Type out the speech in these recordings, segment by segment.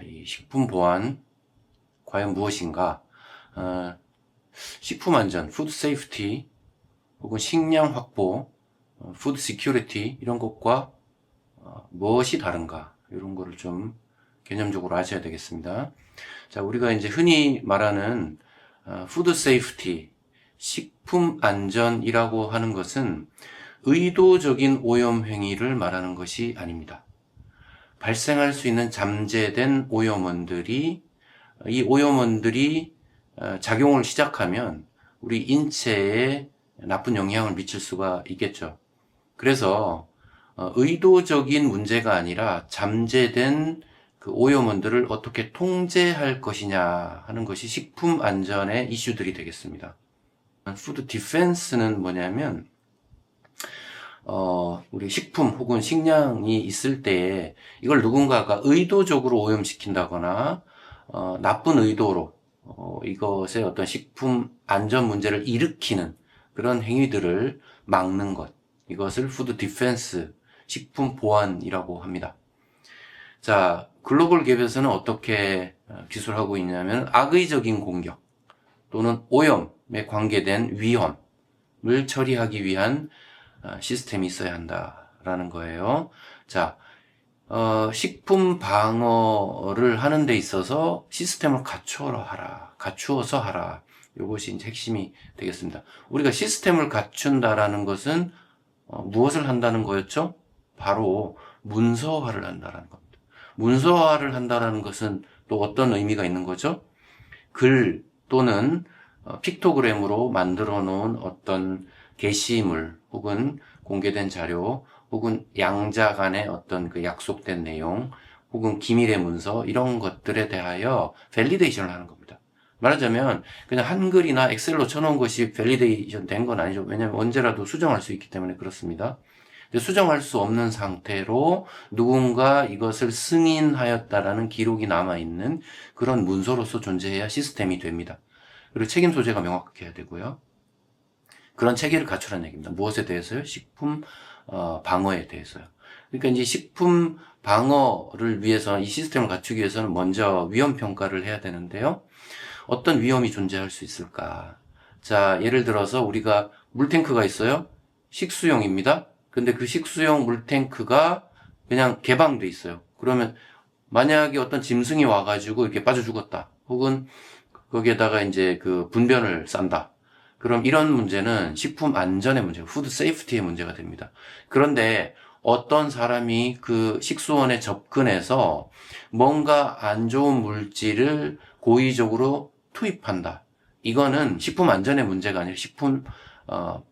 이 식품 보안 과연 무엇인가? 식품 안전, 푸드 세이프티, 혹은 식량 확보, 푸드 시큐리티 이런 것과 무엇이 다른가? 이런 거를 좀 개념적으로 아셔야 되겠습니다. 자, 우리가 이제 흔히 말하는 푸드 세이프티, 식품 안전이라고 하는 것은 의도적인 오염 행위를 말하는 것이 아닙니다. 발생할 수 있는 잠재된 오염원들이 이 오염원들이 작용을 시작하면 우리 인체에 나쁜 영향을 미칠 수가 있겠죠. 그래서 의도적인 문제가 아니라 잠재된 그 오염원들을 어떻게 통제할 것이냐 하는 것이 식품 안전의 이슈들이 되겠습니다. 푸드 디펜스는 뭐냐면 우리 식품 혹은 식량이 있을 때에 이걸 누군가가 의도적으로 오염시킨다거나 나쁜 의도로 이것의 어떤 식품 안전 문제를 일으키는 그런 행위들을 막는 것, 이것을 푸드 디펜스, 식품 보안이라고 합니다. 자, 글로벌 갭에서는 어떻게 기술하고 있냐면 악의적인 공격 또는 오염에 관계된 위험을 처리하기 위한 시스템이 있어야 한다라는 거예요. 자, 식품 방어를 하는 데 있어서 시스템을 갖추어서 하라. 이것이 이제 핵심이 되겠습니다. 우리가 시스템을 갖춘다라는 것은 무엇을 한다는 거였죠? 바로 문서화를 한다는 겁니다. 문서화를 한다는 것은 또 어떤 의미가 있는 거죠? 글 또는 픽토그램으로 만들어 놓은 어떤 게시물 혹은 공개된 자료 혹은 양자 간의 어떤 그 약속된 내용 혹은 기밀의 문서 이런 것들에 대하여 밸리데이션을 하는 겁니다. 말하자면 그냥 한글이나 엑셀로 쳐놓은 것이 밸리데이션 된 건 아니죠. 왜냐하면 언제라도 수정할 수 있기 때문에 그렇습니다. 근데 수정할 수 없는 상태로 누군가 이것을 승인하였다라는 기록이 남아있는 그런 문서로서 존재해야 시스템이 됩니다. 그리고 책임 소재가 명확해야 되고요. 그런 체계를 갖추라는 얘기입니다. 무엇에 대해서요? 식품 방어에 대해서요. 그러니까 이제 식품 방어를 위해서 이 시스템을 갖추기 위해서는 먼저 위험 평가를 해야 되는데요. 어떤 위험이 존재할 수 있을까? 자, 예를 들어서 우리가 물탱크가 있어요. 식수용입니다. 근데 그 식수용 물탱크가 그냥 개방돼 있어요. 그러면 만약에 어떤 짐승이 와가지고 이렇게 빠져 죽었다. 혹은 거기에다가 이제 그 분변을 싼다. 그럼 이런 문제는 식품 안전의 문제, 푸드 세이프티의 문제가 됩니다. 그런데 어떤 사람이 그 식수원에 접근해서 뭔가 안 좋은 물질을 고의적으로 투입한다. 이거는 식품 안전의 문제가 아니라 식품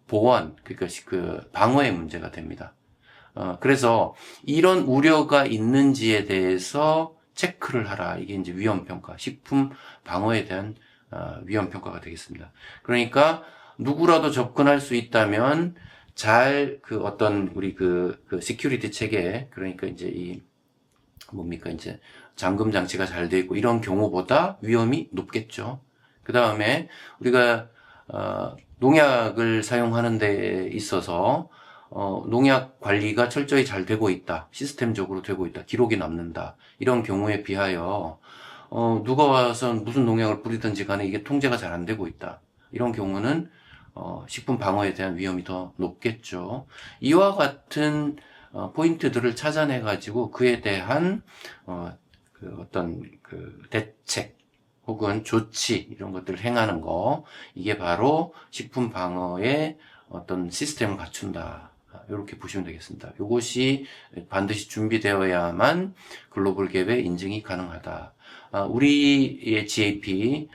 보안, 그러니까 그 방어의 문제가 됩니다. 그래서 이런 우려가 있는지에 대해서 체크를 하라. 이게 이제 위험평가, 식품 방어에 대한 위험평가가 되겠습니다. 그러니까 누구라도 접근할 수 있다면 잘 그 어떤 우리 그 시큐리티 체계, 그러니까 이제 이 뭡니까 이제 잠금 장치가 잘 돼 있고 이런 경우보다 위험이 높겠죠. 그 다음에 우리가 농약을 사용하는 데 있어서 농약 관리가 철저히 잘 되고 있다, 시스템적으로 되고 있다, 기록이 남는다, 이런 경우에 비하여 누가 와서 무슨 농약을 뿌리든지 간에 이게 통제가 잘 안 되고 있다, 이런 경우는 식품 방어에 대한 위험이 더 높겠죠. 이와 같은 포인트들을 찾아내 가지고 그에 대한 그 어떤 그 대책 혹은 조치 이런 것들을 행하는 거, 이게 바로 식품 방어의 어떤 시스템을 갖춘다. 이렇게 보시면 되겠습니다. 이것이 반드시 준비되어야만 글로벌 갭의 인증이 가능하다. 우리의 GAP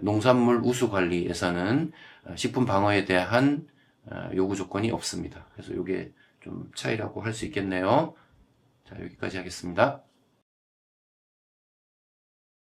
농산물 우수 관리에서는 식품 방어에 대한 요구 조건이 없습니다. 그래서 이게 좀 차이라고 할 수 있겠네요. 자, 여기까지 하겠습니다.